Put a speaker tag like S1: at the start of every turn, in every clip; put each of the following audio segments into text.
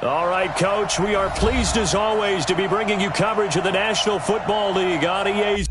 S1: All right, Coach, we are pleased as always to be bringing you coverage of the National Football League on EA's.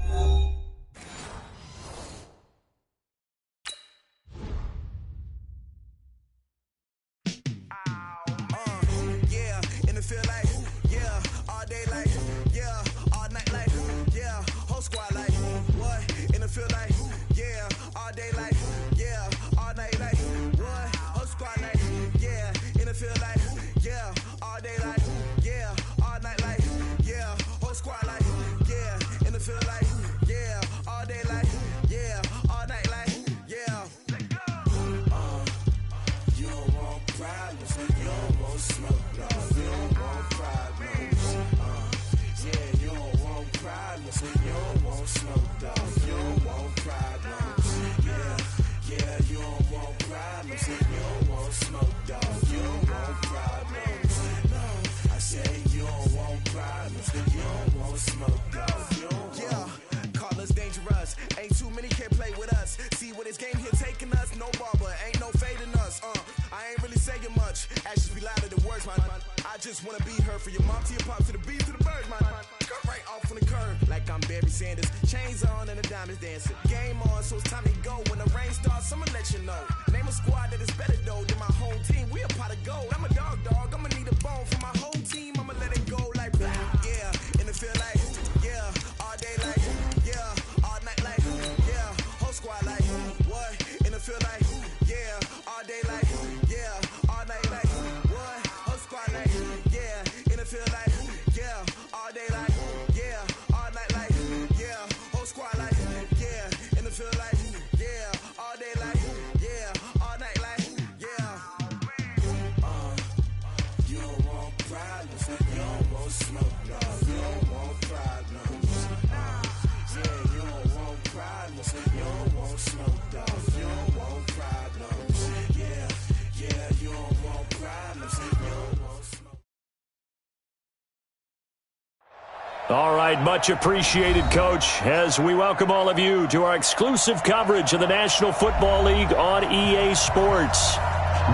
S1: All right, much appreciated, Coach, as we welcome all of you to our exclusive coverage of the National Football League on EA Sports.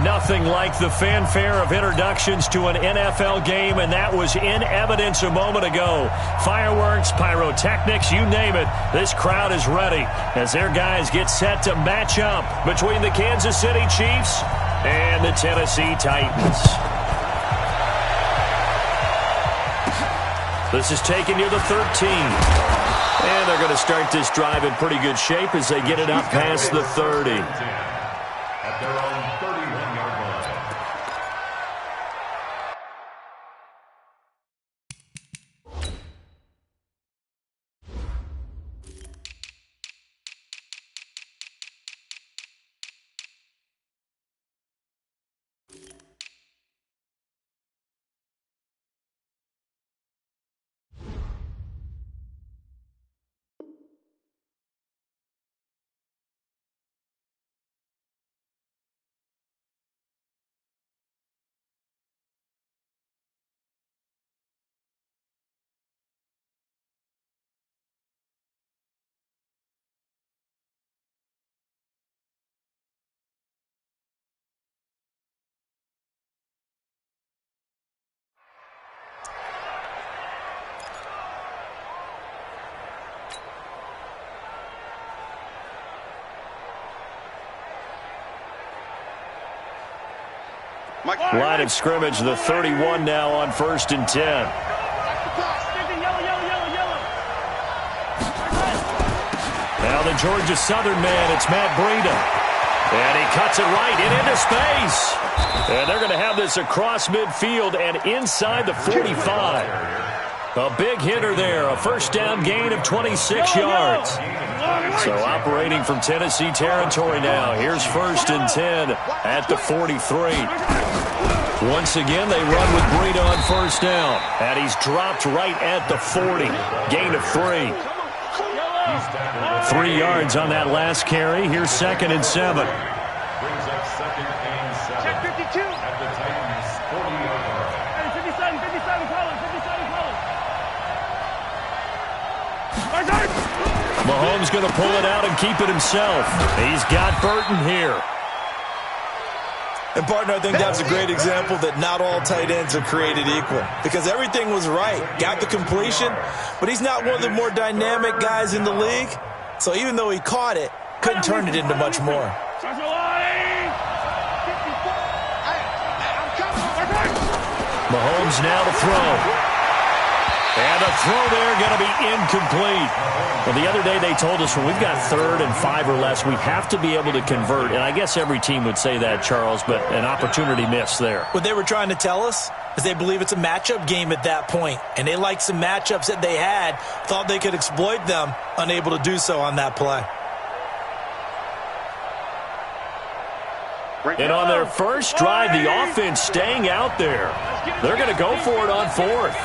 S1: Nothing like the fanfare of introductions to an NFL game, and that was in evidence a moment ago. Fireworks, pyrotechnics, you name it, this crowd is ready as their guys get set to match up between the Kansas City Chiefs and the Tennessee Titans. This is taking you to 13. And they're going to start this drive in pretty good shape as they get it up past the 30.
S2: At their own 31-yard line.
S1: Line of scrimmage, the 31 now on 1st and 10. Now the Georgia Southern man, it's Matt Breida. And he cuts it right into space. And they're going to have this across midfield and inside the 45. A big hitter there, a first down gain of 26 yards. So operating from Tennessee territory now. Here's 1st and 10 at the 43. Once again, they run with Breida on 1st down. And he's dropped right at the 40. Gain of 3. 3 yards on that last carry. Here's 2nd and 7.
S2: Brings up 2nd and 7.
S3: Check 52.
S2: At the Titans' 40-yard line.
S3: Hey, 57, 57, Collins, 57, Collins.
S1: Mahomes going to pull it out and keep it himself. He's got Burton here.
S4: And, partner, I think that's a great example that not all tight ends are created equal because everything was right. Got the completion, but he's not one of the more dynamic guys in the league. So even though he caught it, couldn't turn it into much more.
S1: Mahomes now to throw. And the throw there going to be incomplete. Well, the other day they told us when we've got 3rd and 5 or less, we have to be able to convert. And I guess every team would say that, Charles, but an opportunity missed there.
S4: What they were trying to tell us is they believe it's a matchup game at that point. And they liked some matchups that they had, thought they could exploit them, unable to do so on that play.
S1: And on their first drive, the offense staying out there. They're going to go for it on 4th.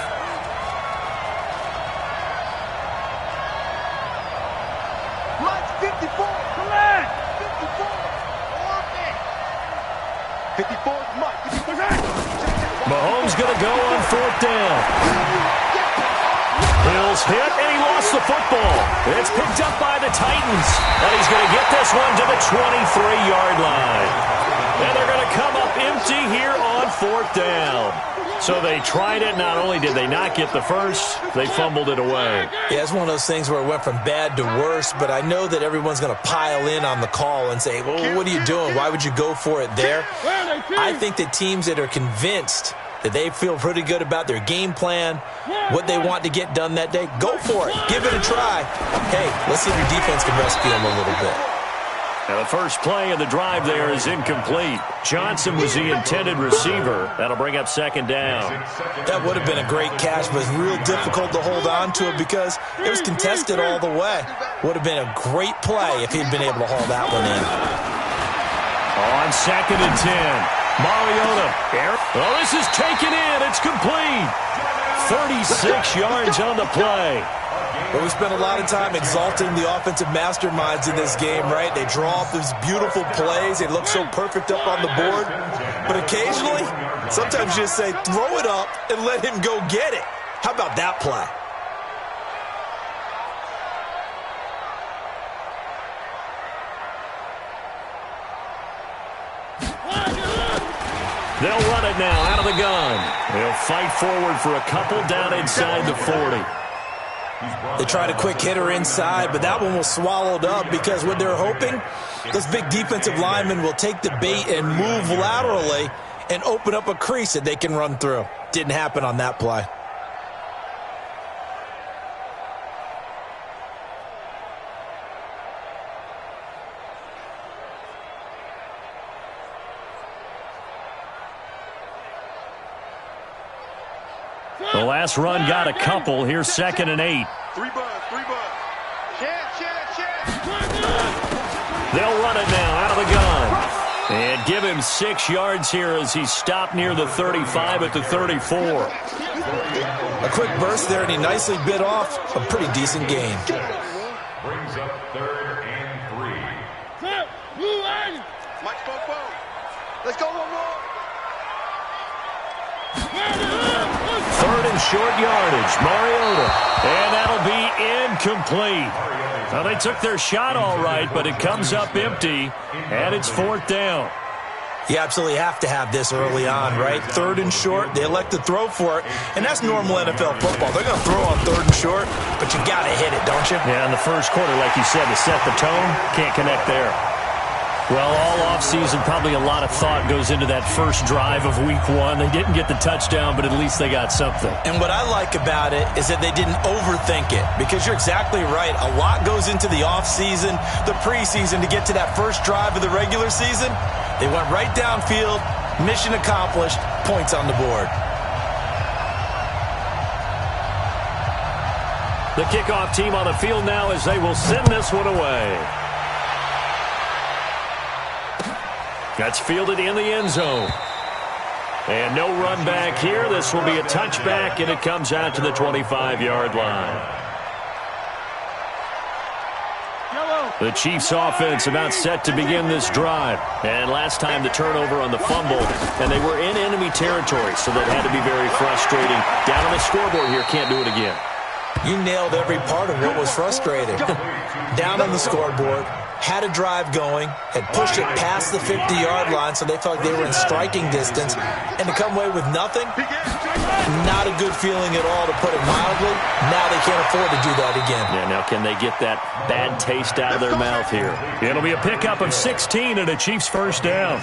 S1: Mahomes going to go on 4th down. Hill's hit, and he lost the football. It's picked up by the Titans, and he's going to get this one to the 23-yard line. And they're going to come up empty here on 4th down. So they tried it. Not only did they not get the first, they fumbled it away.
S4: Yeah, it's one of those things where it went from bad to worse, but I know that everyone's going to pile in on the call and say, well, what are you doing? Why would you go for it there? I think that teams that are convinced that they feel pretty good about their game plan, what they want to get done that day, go for it. Give it a try. Hey, let's see if your defense can rescue them a little bit.
S1: Now the first play of the drive there is incomplete. Johnson was the intended receiver. That'll bring up 2nd down.
S4: That would have been a great catch, but it's real difficult to hold on to it because it was contested all the way. Would have been a great play if he'd been able to haul that one in.
S1: On 2nd and 10. Mariota. Oh, this is taken in. It's complete. 36 yards on the play.
S4: But we spent a lot of time exalting the offensive masterminds in this game, right? They draw up these beautiful plays. They look so perfect up on the board. But occasionally, sometimes you just say, throw it up and let him go get it. How about that play?
S1: They'll run it now out of the gun. They'll fight forward for a couple down inside the 40.
S4: They tried a quick hitter inside, but that one was swallowed up because what they're hoping, those big defensive linemen will take the bait and move laterally and open up a crease that they can run through. Didn't happen on that play.
S1: The last run got a couple. Here's 2nd and 8. They'll run it now out of the gun. And give him 6 yards here as he stopped near the 35 at the 34.
S4: A quick burst there, and he nicely bit off a pretty decent gain.
S2: Brings up 3rd and 3.
S5: Let's go one more.
S1: 3rd and short yardage. Mariota. And that'll be incomplete. Well, they took their shot all right, but it comes up empty, and it's 4th down.
S4: You absolutely have to have this early on, right? 3rd and short, they elect to throw for it, and that's normal NFL football. They're going to throw on 3rd and short, but you got to hit it, don't you?
S1: Yeah, in the first quarter, like you said, to set the tone, can't connect there. Well, all offseason, probably a lot of thought goes into that first drive of Week 1. They didn't get the touchdown, but at least they got something.
S4: And what I like about it is that they didn't overthink it, because you're exactly right. A lot goes into the offseason, the preseason, to get to that first drive of the regular season. They went right downfield, mission accomplished, points on the board.
S1: The kickoff team on the field now as they will send this one away. That's fielded in the end zone. And no run back here. This will be a touchback, and it comes out to the 25-yard line. The Chiefs offense about set to begin this drive. And last time the turnover on the fumble, and they were in enemy territory, so that had to be very frustrating. Down on the scoreboard here, can't do it again.
S4: You nailed every part of what was frustrating. Down on the scoreboard, had a drive going, had pushed it past the 50-yard line so they felt like they were in striking distance, and to come away with nothing, not a good feeling at all, to put it mildly. Now they can't afford to do that again.
S1: Yeah, now can they get that bad taste out of their mouth here? It'll be a pickup of 16 and a Chiefs first down.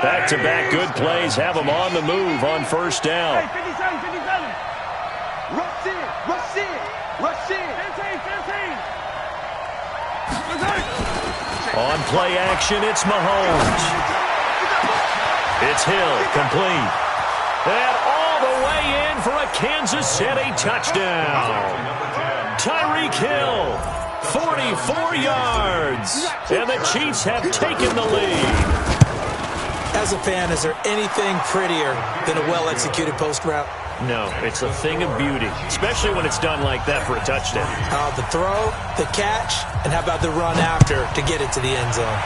S1: Back-to-back good plays have them on the move on first down.
S3: Hey, 57, 57. Rush in, rush in, rush in. 15, 15.
S1: On play action, it's Mahomes. It's Hill, complete. And all the way in for a Kansas City touchdown. Tyreek Hill, 44 yards. And the Chiefs have taken the lead.
S4: As a fan, is there anything prettier than a well-executed post route?
S1: No, it's a thing of beauty, especially when it's done like that for a touchdown.
S4: The throw, the catch, and how about the run after to get it to the end zone?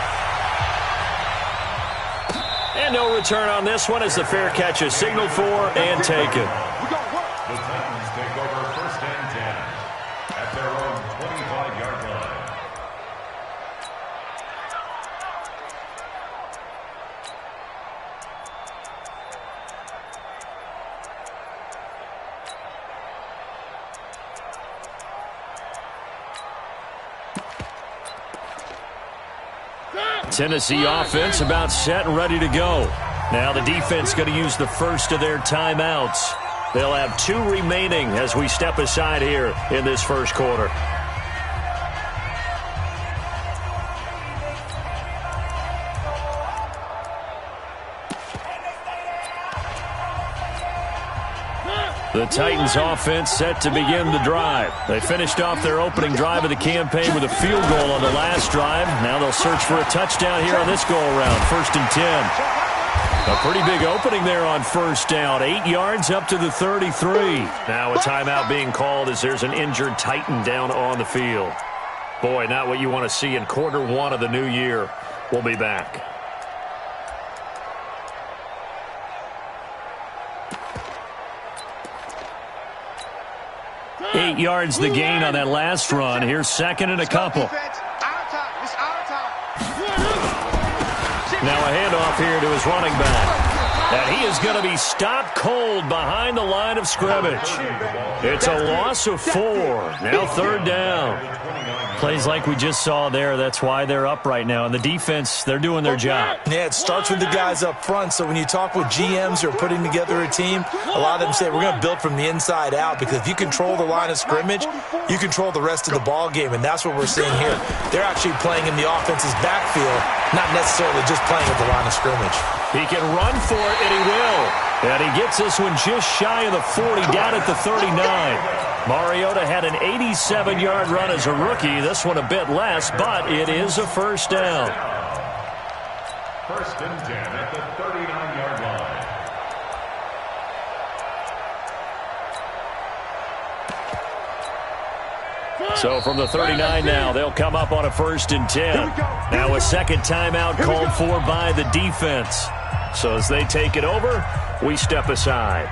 S1: And no return on this one as the fair catch is signaled for and taken.
S2: The Titans take over first and 10 at their own 25-yard line.
S1: Tennessee offense about set and ready to go. Now the defense going to use the first of their timeouts. They'll have 2 remaining as we step aside here in this first quarter. The Titans offense set to begin the drive. They finished off their opening drive of the campaign with a field goal on the last drive. Now they'll search for a touchdown here on this go-around. First and 10. A pretty big opening there on first down. 8 yards up to the 33. Now a timeout being called as there's an injured Titan down on the field. Boy, not what you want to see in quarter 1 of the new year. We'll be back. Eight yards the gain on that last run. Here's second and a couple. Now a handoff here to his running back. And he is going to be stopped cold behind the line of scrimmage. It's a loss of 4. Now third down. Plays like we just saw there. That's why they're up right now. And the defense, they're doing their job.
S4: Yeah, it starts with the guys up front. So when you talk with GMs who are putting together a team, a lot of them say we're going to build from the inside out, because if you control the line of scrimmage, you control the rest of the ball game, and that's what we're seeing here. They're actually playing in the offense's backfield, not necessarily just playing at the line of scrimmage.
S1: He can run for it, and he will. And he gets this one just shy of the 40, down at the 39. Mariota had an 87-yard run as a rookie. This one a bit less, but it is a first down.
S2: First and 10 at the 39-yard line.
S1: So from the 39 now, they'll come up on a first and 10. Now a second timeout called for by the defense. So as they take it over, we step aside.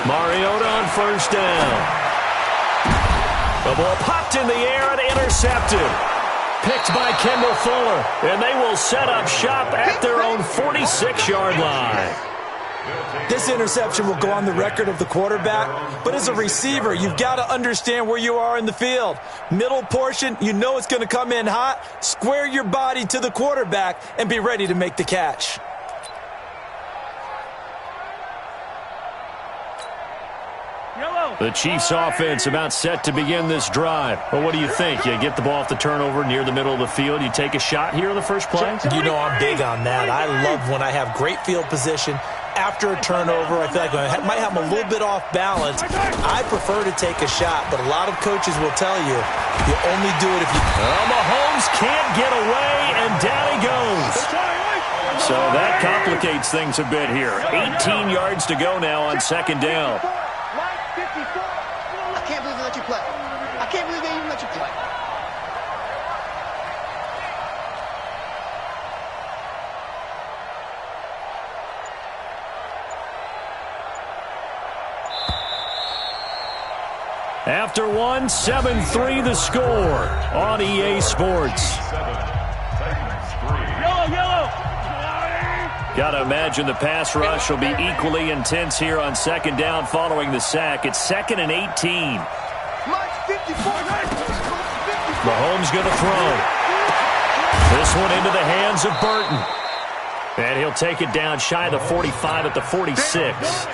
S1: Mariota on first down. The ball popped in the air and intercepted. Picked by Kendall Fuller. And they will set up shop at their own 46-yard line.
S4: This interception will go on the record of the quarterback, but as a receiver, you've got to understand where you are in the field. Middle portion, you know it's going to come in hot. Square your body to the quarterback and be ready to make the catch.
S1: The Chiefs offense about set to begin this drive. Well, what do you think? You get the ball off the turnover near the middle of the field. You take a shot here in the first play?
S4: You know I'm big on that. I love when I have great field position. After a turnover, I feel like I might have them a little bit off balance. I prefer to take a shot, but a lot of coaches will tell you, you only do it if you...
S1: Mahomes can't get away, and down he goes. So that complicates things a bit here. 18 yards to go now on second down.
S5: I can't believe they let you play. I
S3: can't believe they even let you play.
S1: After one, 7-3 the score on EA Sports. Got to imagine the pass rush will be equally intense here on second down following the sack. It's 2nd and 18. Mahomes going to throw. This one into the hands of Burton. And he'll take it down shy of the 45 at the 46.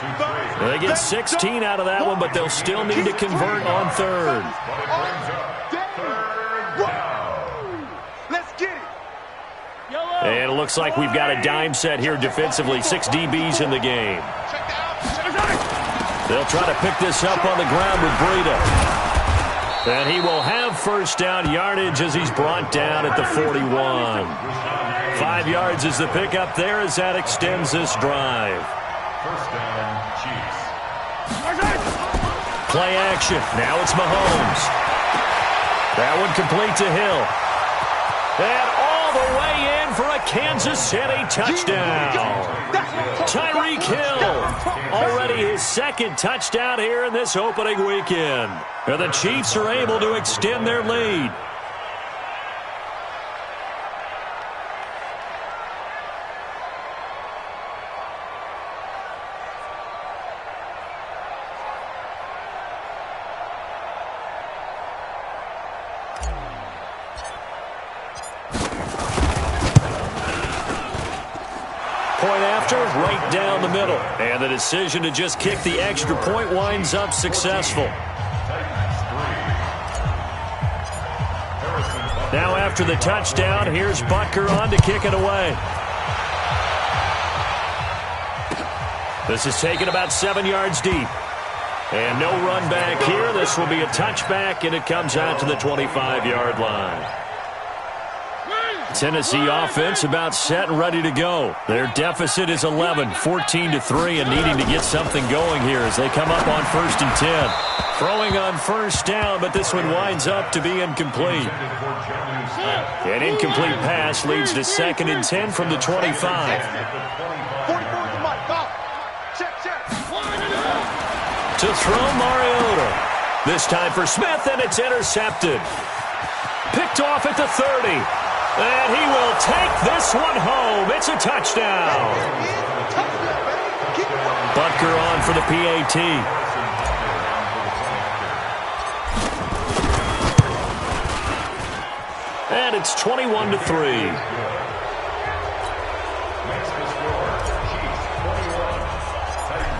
S1: They get 16 out of that one, but they'll still need to convert on third.
S3: Let's get it.
S1: And it looks like we've got a dime set here defensively. 6 DBs in the game. They'll try to pick this up on the ground with Breida. And he will have first down yardage as he's brought down at the 41. 5 yards is the pickup there as that extends this drive.
S2: First down, Chiefs.
S1: Play action. Now it's Mahomes. That one complete to Hill. And all the way in for a Kansas City touchdown. Tyreek Hill. Already his 2nd touchdown here in this opening weekend. And the Chiefs are able to extend their lead. Right down the middle. And the decision to just kick the extra point winds up successful. Now after the touchdown, here's Butker on to kick it away. This is taken about 7 yards deep. And no run back here. This will be a touchback, and it comes out to the 25-yard line. Tennessee offense about set and ready to go. Their deficit is 11, 14-3, and needing to get something going here as they come up on 1st and 10. Throwing on first down, but this one winds up to be incomplete. An incomplete pass leads to 2nd and 10 from the 25. To throw Mariota. This time for Smith, and it's intercepted. Picked off at the 30. And he will take this one home. It's a touchdown. Butker on for the PAT. And it's 21-3.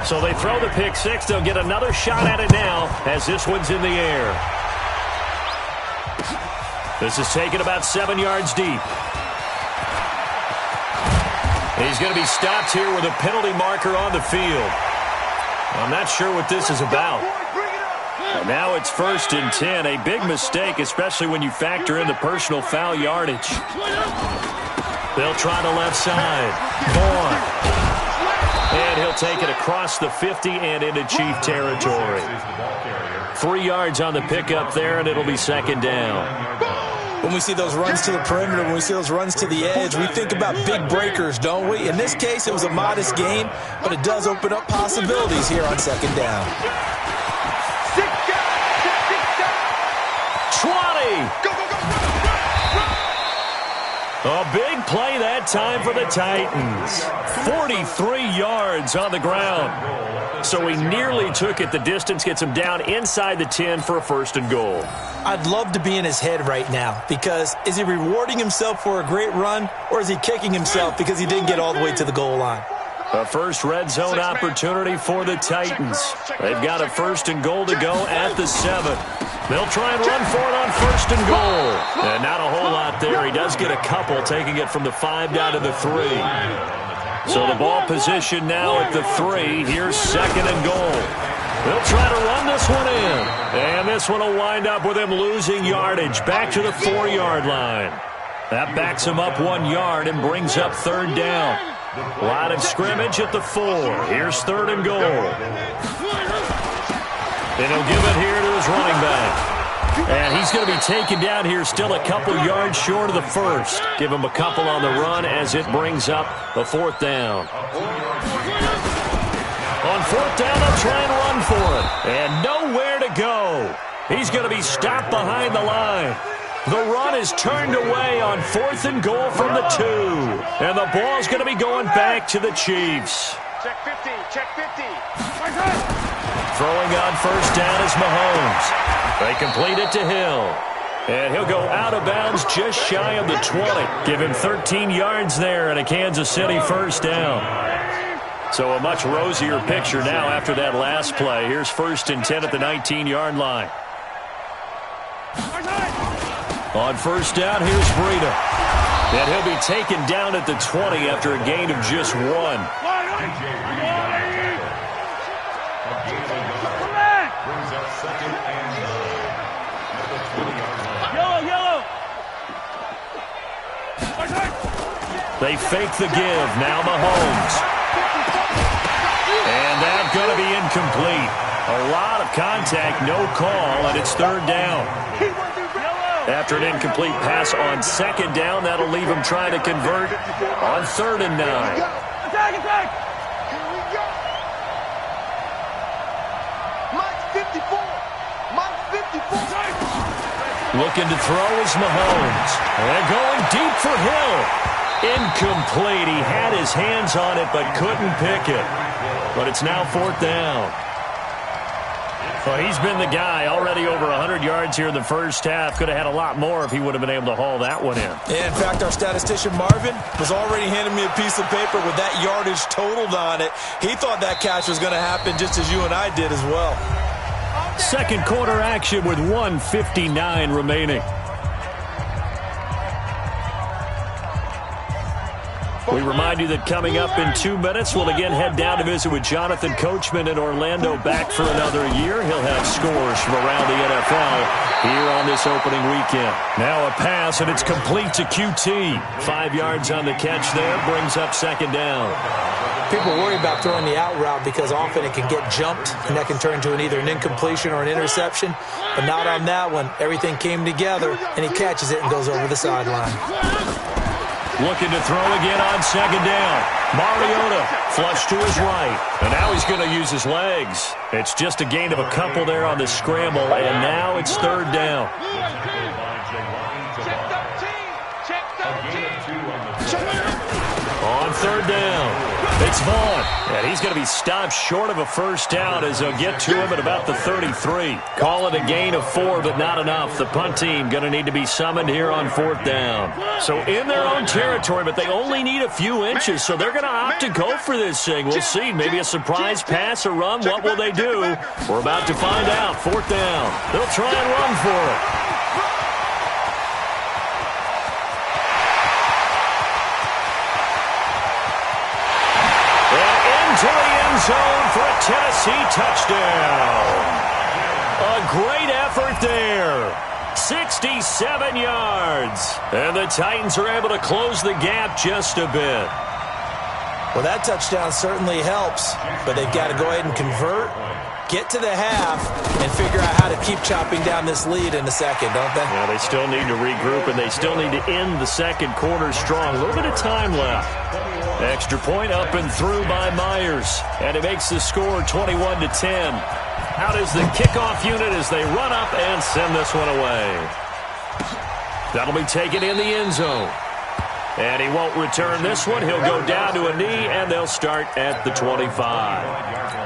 S1: So they throw the pick six. They'll get another shot at it now as this one's in the air. This is taken about 7 yards deep. He's going to be stopped here with a penalty marker on the field. I'm not sure what this is about. And now it's 1st and 10. A big mistake, especially when you factor in the personal foul yardage. They'll try the left side. Vaughn. And he'll take it across the 50 and into Chief territory. 3 yards on the pickup there, and it'll be 2nd down.
S4: When we see those runs to the perimeter, when we see those runs to the edge, we think about big breakers, don't we? In this case, it was a modest gain, but it does open up possibilities here on 2nd down.
S1: 20. A big play that time for the Titans. 43 yards on the ground. So he nearly took it the distance, gets him down inside the 10 for a 1st and goal.
S4: I'd love to be in his head right now because is he rewarding himself for a great run or is he kicking himself because he didn't get all the way to the goal line?
S1: A first red zone opportunity for the Titans. They've got a 1st and goal to go at the 7. They'll try and run for it on 1st and goal. And not a whole lot there. He does get a couple, taking it from the 5 down to the 3. So the ball position now at the 3. Here's 2nd and goal. They'll try to run this one in. And this one will wind up with him losing yardage back to the 4-yard line. That backs him up 1 yard and brings up 3rd down. Line of scrimmage at the 4. Here's 3rd and goal. And he'll give it here to his running back. And he's going to be taken down here, still a couple yards short of the first. Give him a couple on the run as it brings up the fourth down. On fourth down, they'll try and run for it. And nowhere to go. He's going to be stopped behind the line. The run is turned away on 4th and goal from the 2. And the ball's going to be going back to the Chiefs.
S3: Check 50, check 50.
S1: Throwing on first down is Mahomes. They complete it to Hill. And he'll go out of bounds just shy of the 20. Give him 13 yards there and a Kansas City first down. So a much rosier picture now after that last play. Here's 1st and 10 at the 19-yard line. On first down, here's Breida. And he'll be taken down at the 20 after a gain of just 1. They fake the give. Now Mahomes. And that's going to be incomplete. A lot of contact, no call, and it's 3rd down. After an incomplete pass on 2nd down, that'll leave him trying to convert on 3rd and 9.
S3: Attack, attack! Here we go! Mike's 54! Mike's 54!
S1: Looking to throw is Mahomes. And going deep for Hill. Incomplete. He had his hands on it but couldn't pick it. But it's now 4th down. Well, he's been the guy, already over 100 yards here in the first half. Could have had a lot more if he would have been able to haul that one in.
S4: Yeah, in fact, our statistician Marvin was already handing me a piece of paper with that yardage totaled on it. He thought that catch was going to happen just as you and I did as well.
S1: Second quarter action with 1:59 remaining. We remind you that coming up in 2 minutes, we'll again head down to visit with Jonathan Coachman in Orlando, back for another year. He'll have scores from around the NFL here on this opening weekend. Now a pass, and it's complete to QT. 5 yards on the catch there, brings up 2nd down.
S4: People worry about throwing the out route because often it can get jumped, and that can turn into either an incompletion or an interception. But not on that one. Everything came together, and he catches it and goes over the sideline.
S1: Looking to throw again on 2nd down. Mariota flush to his right. And now he's going to use his legs. It's just a gain of a couple there on the scramble, and now it's 3rd down. On 3rd down, it's Vaughn. And he's going to be stopped short of a first down as they'll get to him at about the 33. Call it a gain of 4, but not enough. The punt team going to need to be summoned here on 4th down. So in their own territory, but they only need a few inches, so they're going to opt to go for this thing. We'll see. Maybe a surprise pass or run. What will they do? We're about to find out. 4th down. They'll try and run for it. To the end zone for a Tennessee touchdown. A great effort there. 67 yards. And the Titans are able to close the gap just a bit.
S4: Well, that touchdown certainly helps, but they've got to go ahead and convert, get to the half, and figure out how to keep chopping down this lead in the second, don't they?
S1: Yeah, they still need to regroup, and they still need to end the second quarter strong. A little bit of time left. Extra point up and through by Myers. And it makes the score 21-10. Out is the kickoff unit as they run up and send this one away. That'll be taken in the end zone. And he won't return this one. He'll go down to a knee, and they'll start at the 25.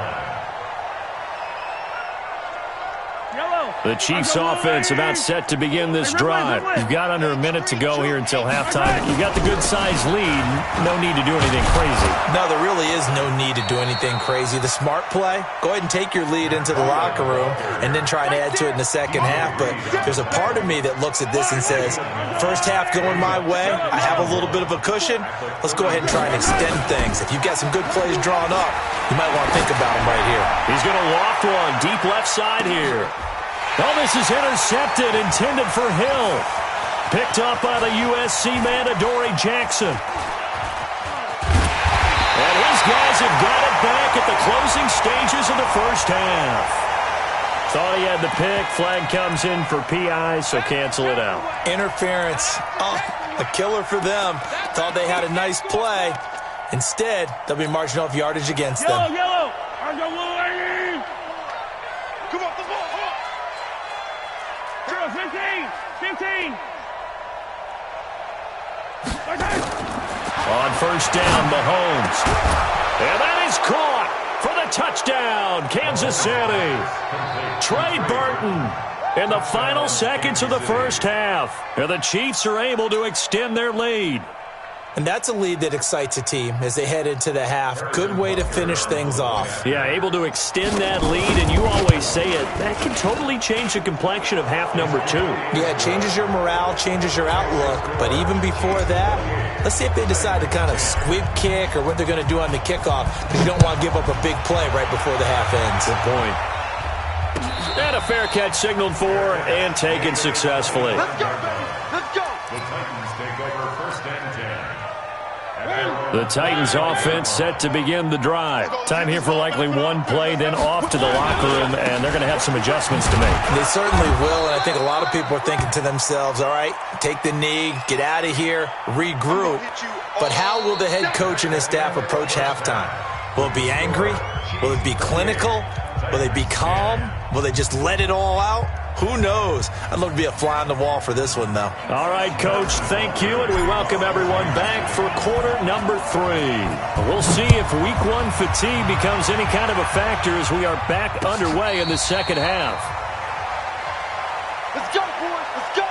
S1: The Chiefs offense about set to begin this drive. You've got under a minute to go here until halftime. You've got the good-sized lead. No need to do anything crazy.
S4: No, there really is no need to do anything crazy. The smart play, go ahead and take your lead into the locker room and then try and add to it in the second half. But there's a part of me that looks at this and says, first half going my way, I have a little bit of a cushion. Let's go ahead and try and extend things. If you've got some good plays drawn up, you might want to think about them right here.
S1: He's going to loft one deep left side here. Oh, this is intercepted, intended for Hill. Picked up by the USC man, Adoree Jackson. And his guys have got it back at the closing stages of the first half. Thought he had the pick. Flag comes in for PI, so cancel it out.
S4: Interference. Oh, a killer for them. Thought they had a nice play. Instead, they'll be marching off yardage against them.
S3: Yellow. Come on, come on. 15.
S1: On first down, Mahomes. And that is caught for the touchdown, Kansas City. Trey Burton in the final seconds of the first half. And the Chiefs are able to extend their lead.
S4: And that's a lead that excites a team as they head into the half. Good way to finish things off.
S1: Yeah, able to extend that lead, and you always say it, that can totally change the complexion of half number 2.
S4: Yeah, it changes your morale, changes your outlook. But even before that, let's see if they decide to kind of squib kick or what they're going to do on the kickoff, because you don't want to give up a big play right before the half ends.
S1: Good point. And a fair catch signaled for and taken successfully.
S3: Let's go, baby. Let's go.
S2: The Titans take over first and 10.
S1: The Titans offense set to begin the drive. Time here for likely one play, then off to the locker room, and they're going to have some adjustments to make.
S4: They certainly will, and I think a lot of people are thinking to themselves, all right, take the knee, get out of here, regroup. But how will the head coach and his staff approach halftime? Will it be angry? Will it be clinical? Will they be calm? Will they just let it all out? Who knows? I'd love to be a fly on the wall for this one, though.
S1: All right, Coach, thank you, and we welcome everyone back for quarter number 3. We'll see if week 1 fatigue becomes any kind of a factor as we are back underway in the second half.
S3: Let's go, boys. Let's go.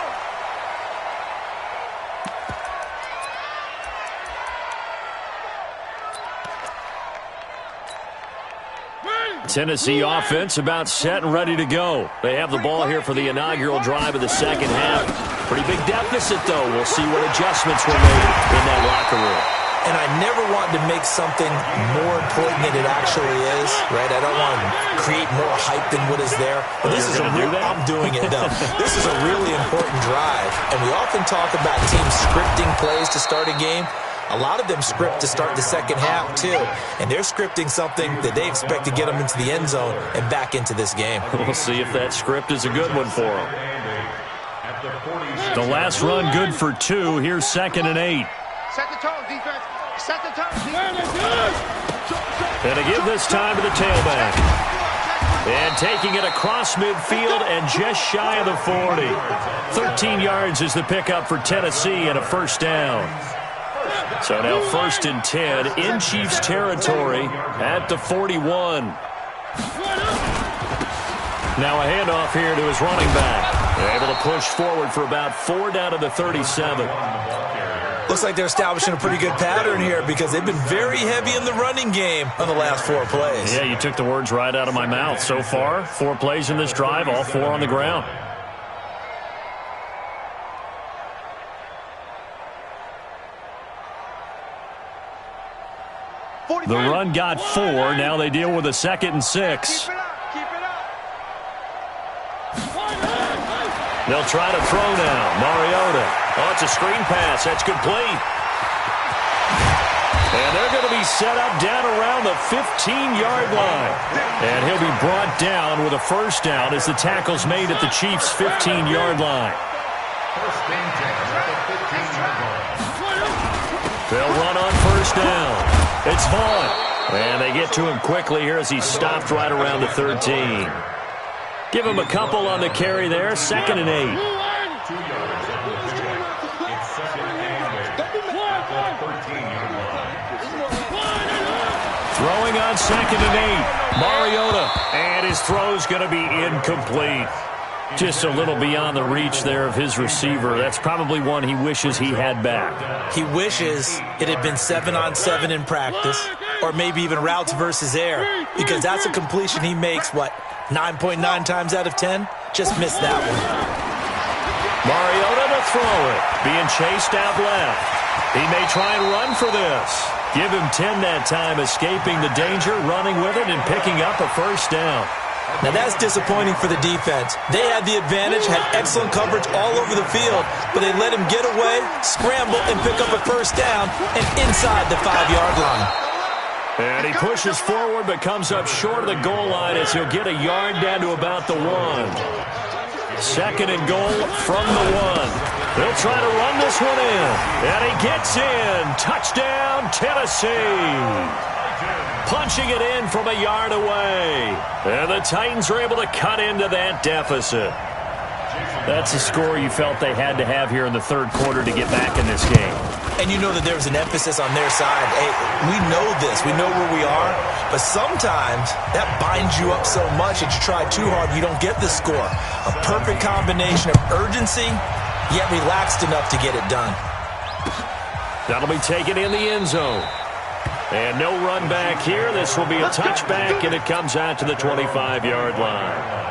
S1: Tennessee offense about set and ready to go. They have the ball here for the inaugural drive of the second half. Pretty big deficit, though. We'll see what adjustments were made in that locker room.
S4: And I never want to make something more important than it actually is, right? I don't want to create more hype than what is there. But this is a real, I'm doing it, though. This is a really important drive. And we often talk about teams scripting plays to start a game. A lot of them script to start the second half, too. And they're scripting something that they expect to get them into the end zone and back into this game.
S1: We'll see if that script is a good one for them. The last run good for 2. Here's 2nd and 8.
S3: Set the tone, defense. Set the tone, defense.
S1: And to give this time to the tailback. And taking it across midfield and just shy of the 40. 13 yards is the pickup for Tennessee and a first down. So now 1st and 10 in Chiefs territory at the 41. Now a handoff here to his running back. They're able to push forward for about 4 down to the 37.
S4: Looks like they're establishing a pretty good pattern here because they've been very heavy in the running game on the last 4 plays.
S1: Yeah, you took the words right out of my mouth. So far, 4 plays in this drive, all 4 on the ground. The run got 4. Now they deal with a 2nd and 6.
S3: Keep it up. Keep it up.
S1: They'll try to throw now. Mariota. Oh, it's a screen pass. That's complete. And they're going to be set up down around the 15-yard line. And he'll be brought down with a first down as the tackle's made at the Chiefs' 15-yard line.
S2: First and 10 at the 15-yard line.
S1: They'll run on first down. It's Vaughn. And they get to him quickly here as he's stopped right around the 13. Give him a couple on the carry there. 2nd and 8.
S2: 2 yards at the pickup. It's 2nd and 8 at the 13-yard line.
S1: Throwing on 2nd and 8. Mariota. And his throw's going to be incomplete. Just a little beyond the reach there of his receiver. That's probably one he wishes he had back.
S4: He wishes it had been 7-on-7 in practice, or maybe even routes versus air, because that's a completion he makes, 9.9 times out of 10? Just missed that one.
S1: Mariota to throw it. Being chased out left. He may try and run for this. Give him 10 that time, escaping the danger, running with it, and picking up a first down.
S4: Now that's disappointing for the defense. They had the advantage, had excellent coverage all over the field, but they let him get away, scramble, and pick up a first down, and inside the 5-yard line.
S1: And he pushes forward but comes up short of the goal line as he'll get a yard down to about the 1. Second and goal from the 1. They'll try to run this one in. And he gets in. Touchdown, Tennessee. Punching it in from a yard away. And the Titans are able to cut into that deficit. That's a score you felt they had to have here in the third quarter to get back in this game.
S4: And you know that there's an emphasis on their side. Hey, we know this. We know where we are. But sometimes that binds you up so much that you try too hard, you don't get the score. A perfect combination of urgency, yet relaxed enough to get it done.
S1: That'll be taken in the end zone. And no run back here. This will be a touchback, and it comes out to the 25-yard line.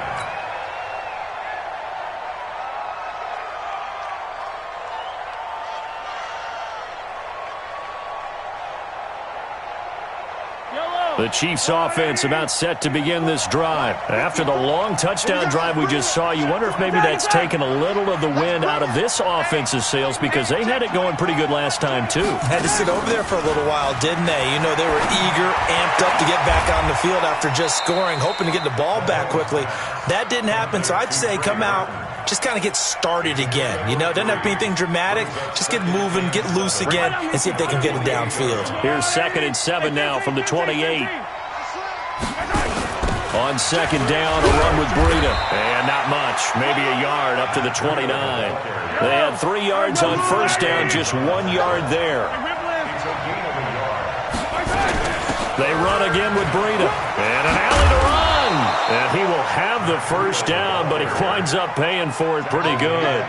S1: The Chiefs offense about set to begin this drive. After the long touchdown drive we just saw, you wonder if maybe that's taken a little of the wind out of this offense's sails because they had it going pretty good last time too.
S4: Had to sit over there for a little while, didn't they? You know, they were eager, amped up to get back on the field after just scoring, hoping to get the ball back quickly. That didn't happen, so I'd say come out, just kind of get started again. You know, it doesn't have to be anything dramatic. Just get moving, get loose again, and see if they can get it downfield.
S1: Here's 2nd and 7 now from the 28. On second down, a run with Breida. And not much, maybe a yard up to the 29. They had 3 yards on first down, just 1 yard there. They run again with Breida. And an alley to run. And he will have the first down, but he winds up paying for it pretty good.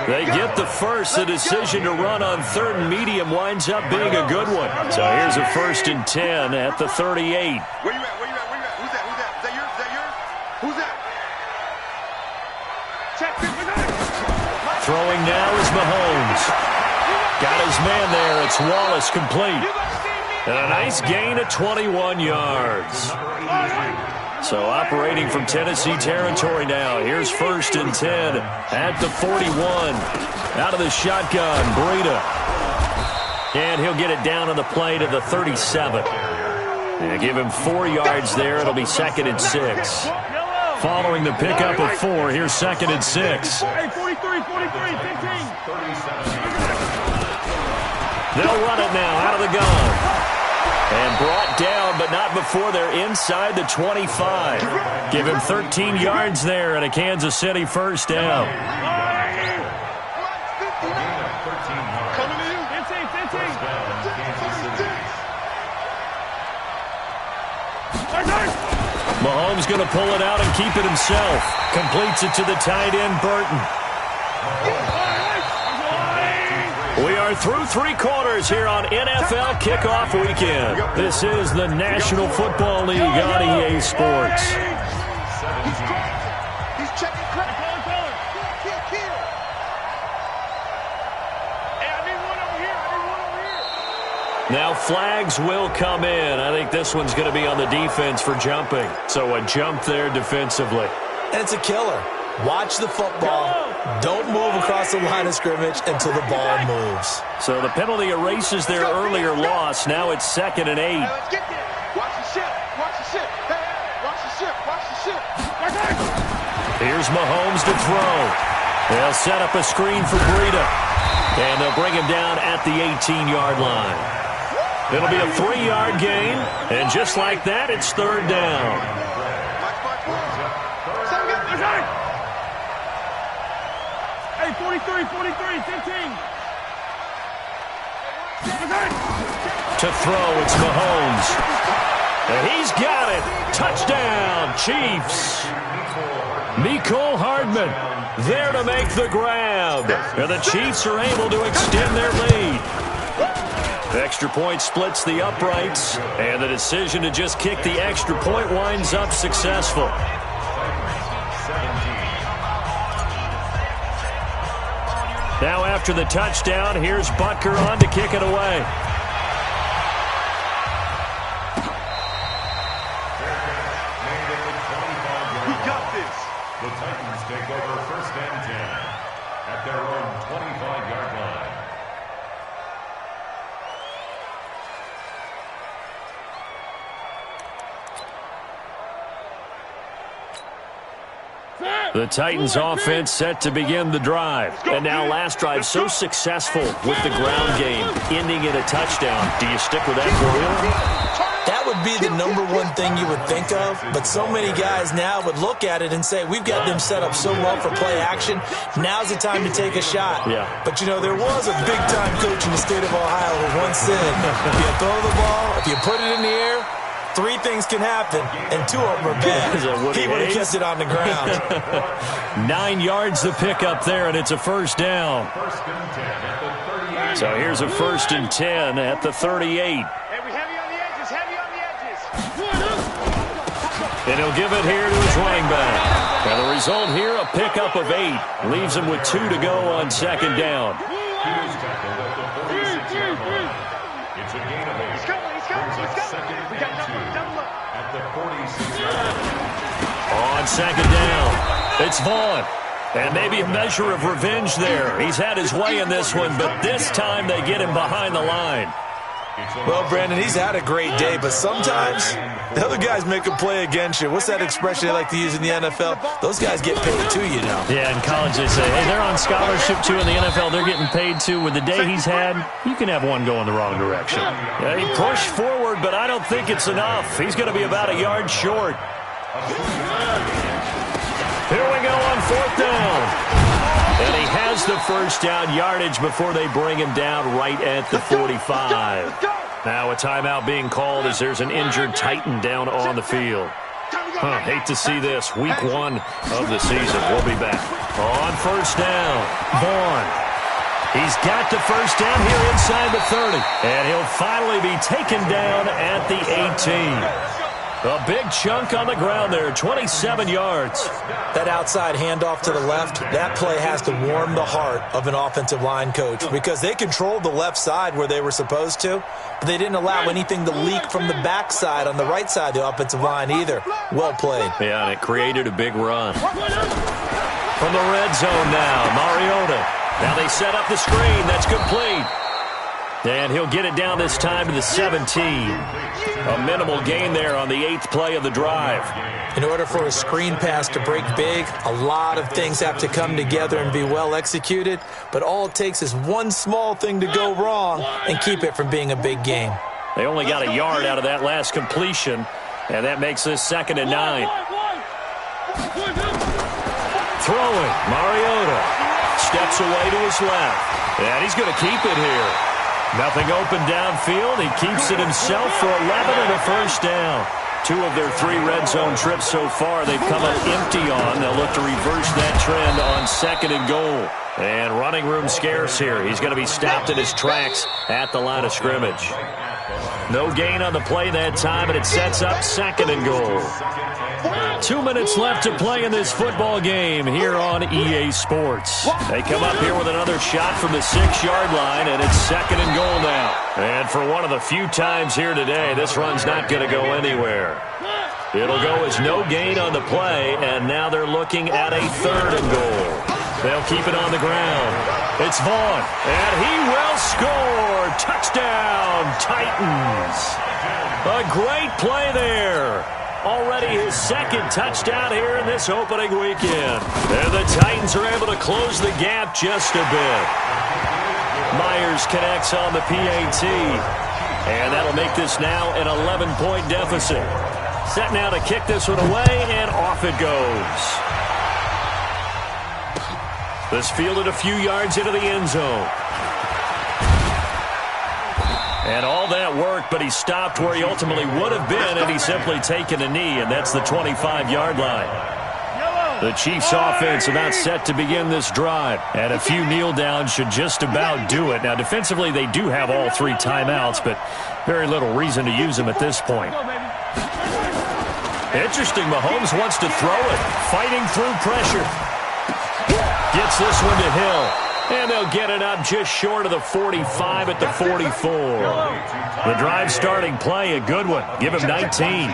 S1: They get the first. The decision to run on 3rd and medium winds up being a good one. So here's a 1st and 10 at the 38.
S3: Where you at? Where you at? Where you at? Who's that? Who's that? Is that yours? Is that yours? Who's that? Check this.
S1: Throwing now is Mahomes. Got his man there. It's Wallace complete. And a nice gain of 21 yards. So operating from Tennessee territory now. Here's 1st and 10 at the 41. Out of the shotgun, Breida. And he'll get it down on the play to the 37. And give him 4 yards there. It'll be 2nd and 6. Following the pickup of 4, here's 2nd and 6.
S5: Hey, 43, 15.
S1: They'll run it now out of the gun. And brought down, but not before they're inside the 25. Give him 13 yards there and a Kansas City first down. Mahomes going to pull it out and keep it himself. Completes it to the tight end, Burton. We are through 3 quarters here on NFL Kickoff Weekend. This is the National Football League on EA Sports.
S3: He's checking crack.
S1: Now flags will come in. I think this one's going to be on the defense for jumping. So a jump there defensively.
S4: And it's a killer. Watch the football. Don't move across the line of scrimmage until the ball moves.
S1: So the penalty erases their earlier loss. Now it's 2nd and 8.
S3: Hey, let's get there. Watch the ship. Watch the ship. Hey, watch the ship. Watch the ship.
S1: Here's Mahomes to throw. They'll set up a screen for Breida. And they'll bring him down at the 18-yard line. It'll be a 3-yard gain. And just like that, it's 3rd down.
S5: Hey, 43, 15.
S1: To throw, it's Mahomes. And he's got it. Touchdown, Chiefs. Mecole Hardman there to make the grab. And the Chiefs are able to extend their lead. The extra point splits the uprights. And the decision to just kick the extra point winds up successful. Now after the touchdown, here's Butker on to kick it away.
S3: We got this.
S2: The Titans take over 1st and 10 at their own 25-yard line.
S1: The Titans offense set to begin the drive. And now last drive so successful with the ground game, ending in a touchdown. Do you stick with that formula?
S4: That would be the number one thing you would think of, but so many guys now would look at it and say, we've got them set up so well for play action, now's the time to take a shot.
S1: Yeah.
S4: But, you know, there was a big-time coach in the state of Ohio who once said, if you throw the ball, if you put it in the air, 3 things can happen, and 2 of them are bad. He would have kept it on the ground.
S1: 9 yards the pickup there, and it's a first down. So here's a 1st and 10 at the 38. And he'll give it here to his running back. And the result here, a pickup of 8. Leaves him with 2 to go on 2nd down.
S2: It's a gain of 8. He's coming. We got at the 46-yard line.
S1: On 2nd down, it's Vaughn. And maybe a measure of revenge there. He's had his way in this one, but this time they get him behind the line.
S4: Well, Brandon, he's had a great day, but sometimes the other guys make a play against you. What's that expression they like to use in the NFL? Those guys get paid too, you know.
S1: Yeah, in college they say, hey, they're on scholarship too. In the NFL, they're getting paid too. With the day he's had, you can have one go in the wrong direction. Yeah, he pushed forward, but I don't think it's enough. He's going to be about a yard short. Here we go on 4th down. And he has the first down yardage before they bring him down right at the 45. Now a timeout being called as there's an injured Titan down on the field. Hate to see this. Week 1 of the season. We'll be back. On 1st down, Vaughn. He's got the first down here inside the 30. And he'll finally be taken down at the 18. A big chunk on the ground there, 27 yards.
S4: That outside handoff to the left, that play has to warm the heart of an offensive line coach because they controlled the left side where they were supposed to, but they didn't allow anything to leak from the backside on the right side of the offensive line either. Well played.
S1: Yeah, and it created a big run. From the red zone now, Mariota. Now they set up the screen. That's complete. And he'll get it down this time to the 17. A minimal gain there on the 8th play of the drive.
S4: In order for a screen pass to break big, a lot of things have to come together and be well executed, but all it takes is one small thing to go wrong and keep it from being a big game.
S1: They only got a yard out of that last completion, and that makes this 2nd and 9. Throwing, Mariota steps away to his left, and he's going to keep it here. Nothing open downfield. He keeps it himself for 11 and a first down. 2 of their 3 red zone trips so far they've come up empty on. They'll look to reverse that trend on 2nd and goal. And running room scarce here. He's going to be stopped in his tracks at the line of scrimmage. No gain on the play that time, and it sets up 2nd and goal. 2 minutes left to play in this football game here on EA Sports. They come up here with another shot from the 6-yard line, and it's 2nd and goal now. And for one of the few times here today, this run's not going to go anywhere. It'll go as no gain on the play, and now they're looking at a 3rd and goal. They'll keep it on the ground. It's Vaughn, and he will score. Touchdown, Titans. A great play there. Already his 2nd touchdown here in this opening weekend. And the Titans are able to close the gap just a bit. Myers connects on the PAT. And that'll make this now an 11-point deficit. Set now to kick this one away, and off it goes. This fielded a few yards into the end zone. And all that work, but he stopped where he ultimately would have been had he simply taken a knee, and that's the 25-yard line. The Chiefs' offense about set to begin this drive, and a few kneel downs should just about do it. Now, defensively, they do have all 3 timeouts, but very little reason to use them at this point. Interesting, Mahomes wants to throw it, fighting through pressure. Gets this one to Hill. And they'll get it up just short of the 45 at the 44. The drive starting play, a good one. Give him 19.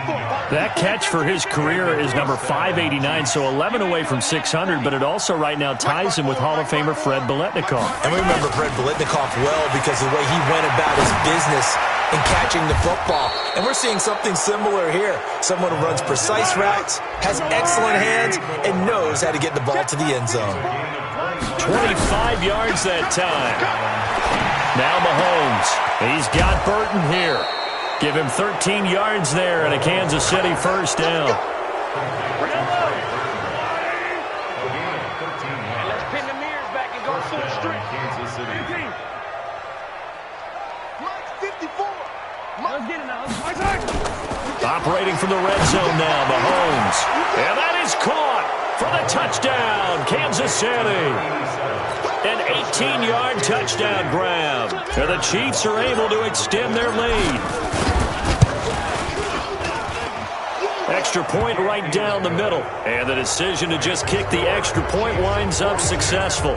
S1: That catch for his career is number 589, so 11 away from 600, but it also right now ties him with Hall of Famer Fred Biletnikoff.
S4: And we remember Fred Biletnikoff well because of the way he went about his business and catching the football. And we're seeing something similar here. Someone who runs precise routes, has excellent hands, and knows how to get the ball to the end zone.
S1: 25 yards that time. Now Mahomes. He's got Burton here. Give him 13 yards there and a Kansas City first down.
S3: Let's pin the mirrors back and go full strength.
S2: Kansas City.
S3: 54.
S5: Let's get it now.
S1: Operating from the red zone now, Mahomes. And that is caught for the touchdown, Kansas City. An 18-yard touchdown grab. And the Chiefs are able to extend their lead. Extra point right down the middle. And the decision to just kick the extra point winds up successful.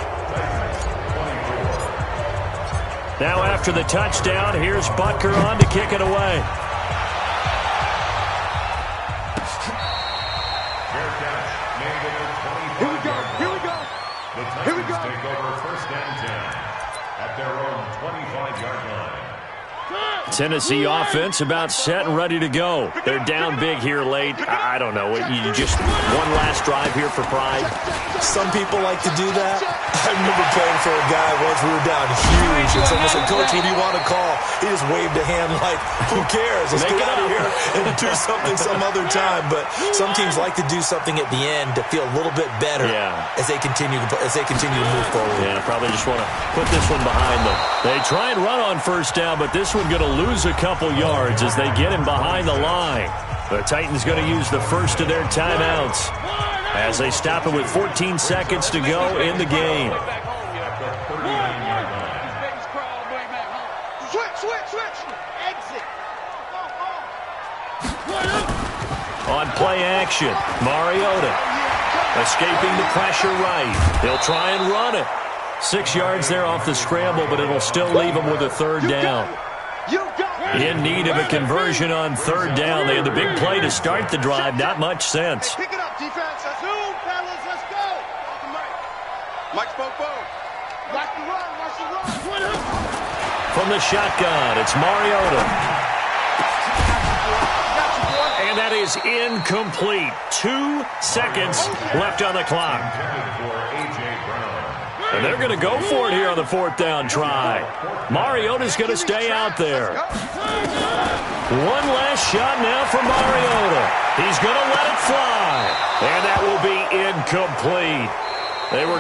S1: Now after the touchdown, here's Butker on to kick it away.
S3: Here we go. Here we go.
S2: The Titans take over first and 10 at their own 25-yard line.
S1: Tennessee offense about set and ready to go. They're down big here late. I don't know. You just one last drive here for pride.
S4: Some people like to do that. I remember playing for a guy once. We were down huge, and someone said, "Coach, what do you want to call?" He just waved a hand like, "Who cares? Let's get out of here and do something some other time." But some teams like to do something at the end to feel a little bit better as they continue to move forward.
S1: Yeah, probably just want to put this one behind them. They try and run on first down, but this one going to lose a couple yards as they get him behind the line. The Titans going to use the first of their timeouts as they stop it with 14 seconds to go in the game.
S3: Switch. Exit.
S1: On play action, Mariota escaping the pressure right. He'll try and run it. 6 yards there off the scramble, but it'll still leave him with a third down. In need of a conversion on third down. They had the big play to start the drive. Not much sense.
S3: Pick it up, defense. Let's move, fellas. Let's go. Mike spoke both. Watch the run.
S1: From the shotgun, it's Mariota. And that is incomplete. 2 seconds left on the clock. And they're going to go for it here on the fourth down try. Mariota's going to stay out there. One last shot now for Mariota. He's going to let it fly. And that will be incomplete. They were